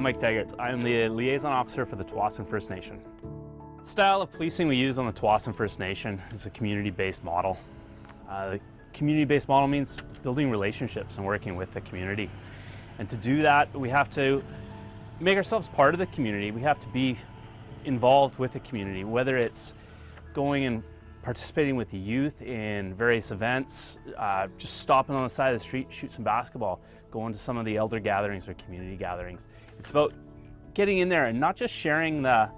Mike Tegart. I'm the Liaison Officer for the Tfnst First Nation. The style of policing we use on the Tfnst First Nation is a community-based model. The community-based model means building relationships and working with the community. And to do that, we have to make ourselves part of the community. We have to be involved with the community, whether it's going and participating with the youth in various events, just stopping on the side of the street, shoot some basketball, going to some of the elder gatherings or community gatherings. It's about getting in there and not just sharing the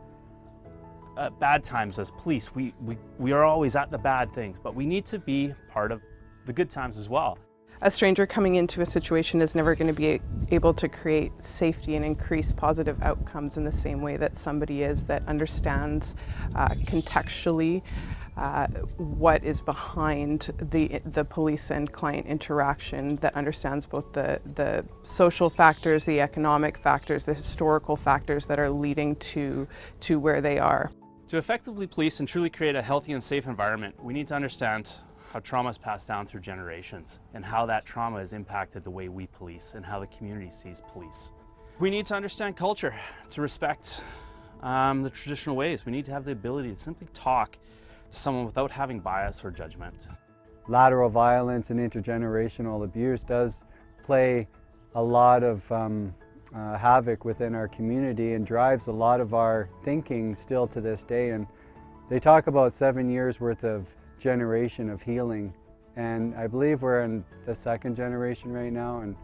bad times as police. We are always at the bad things, but we need to be part of the good times as well. A stranger coming into a situation is never going to be able to create safety and increase positive outcomes in the same way that somebody is that understands contextually what is behind the police and client interaction, that understands both the social factors, the economic factors, the historical factors that are leading to where they are. To effectively police and truly create a healthy and safe environment, we need to understand how trauma is passed down through generations and how that trauma has impacted the way we police and how the community sees police. We need to understand culture, to respect the traditional ways. We need to have the ability to simply talk to someone without having bias or judgment. Lateral violence and intergenerational abuse does play a lot of havoc within our community and drives a lot of our thinking still to this day. And they talk about 7 years worth of generation of healing, and I believe we're in the second generation right now, and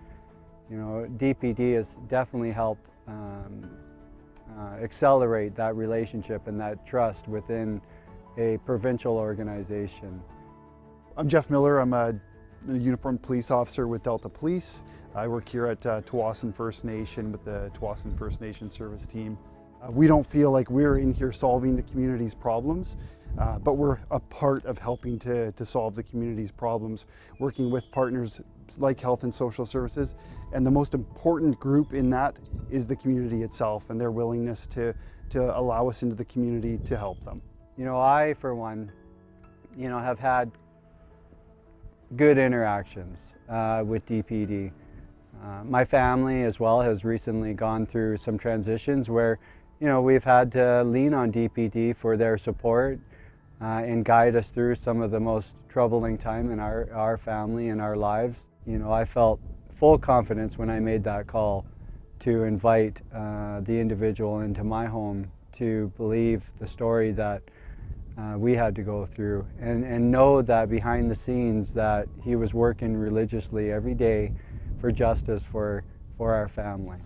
you know, DPD has definitely helped accelerate that relationship and that trust within a provincial organization. I'm Jeff Miller. I'm a uniformed police officer with Delta Police. I work here at Tfnst First Nation with the Tfnst First Nation service team. We don't feel like we're in here solving the community's problems, but we're a part of helping to solve the community's problems, working with partners like Health and Social Services. And the most important group in that is the community itself and their willingness to allow us into the community to help them. You know, I, for one, you know, have had good interactions with DPD. My family as well has recently gone through some transitions where, you know, we've had to lean on DPD for their support and guide us through some of the most troubling time in our family and our lives. You know, I felt full confidence when I made that call to invite the individual into my home to believe the story that we had to go through and know that behind the scenes that he was working religiously every day for justice for our family.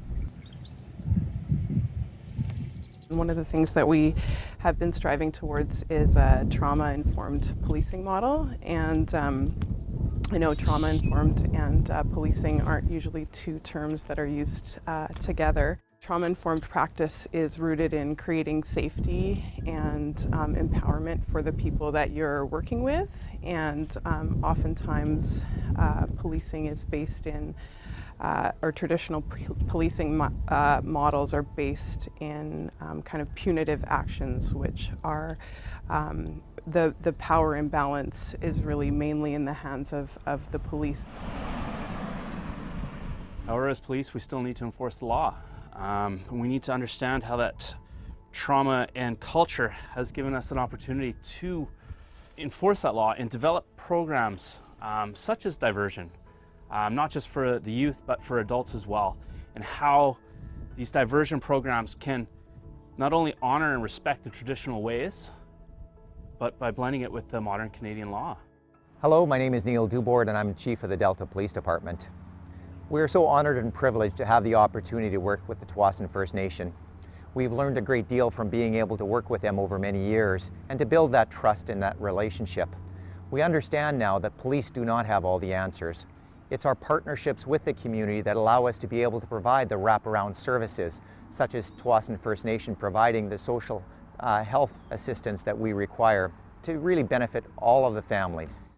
One of the things that we have been striving towards is a trauma-informed policing model, and I know trauma-informed and policing aren't usually two terms that are used together. Trauma-informed practice is rooted in creating safety and empowerment for the people that you're working with, and oftentimes policing is based in or traditional policing models are based in kind of punitive actions, which are the power imbalance is really mainly in the hands of the police. However, as police, we still need to enforce the law. We need to understand how that trauma and culture has given us an opportunity to enforce that law and develop programs such as diversion. Not just for the youth, but for adults as well, and how these diversion programs can not only honor and respect the traditional ways, but by blending it with the modern Canadian law. Hello, my name is Neil Dubord and I'm Chief of the Delta Police Department. We're so honored and privileged to have the opportunity to work with the Tfnst First Nation. We've learned a great deal from being able to work with them over many years and to build that trust in that relationship. We understand now that police do not have all the answers. It's our partnerships with the community that allow us to be able to provide the wraparound services, such as Tfnst First Nation providing the social health assistance that we require to really benefit all of the families.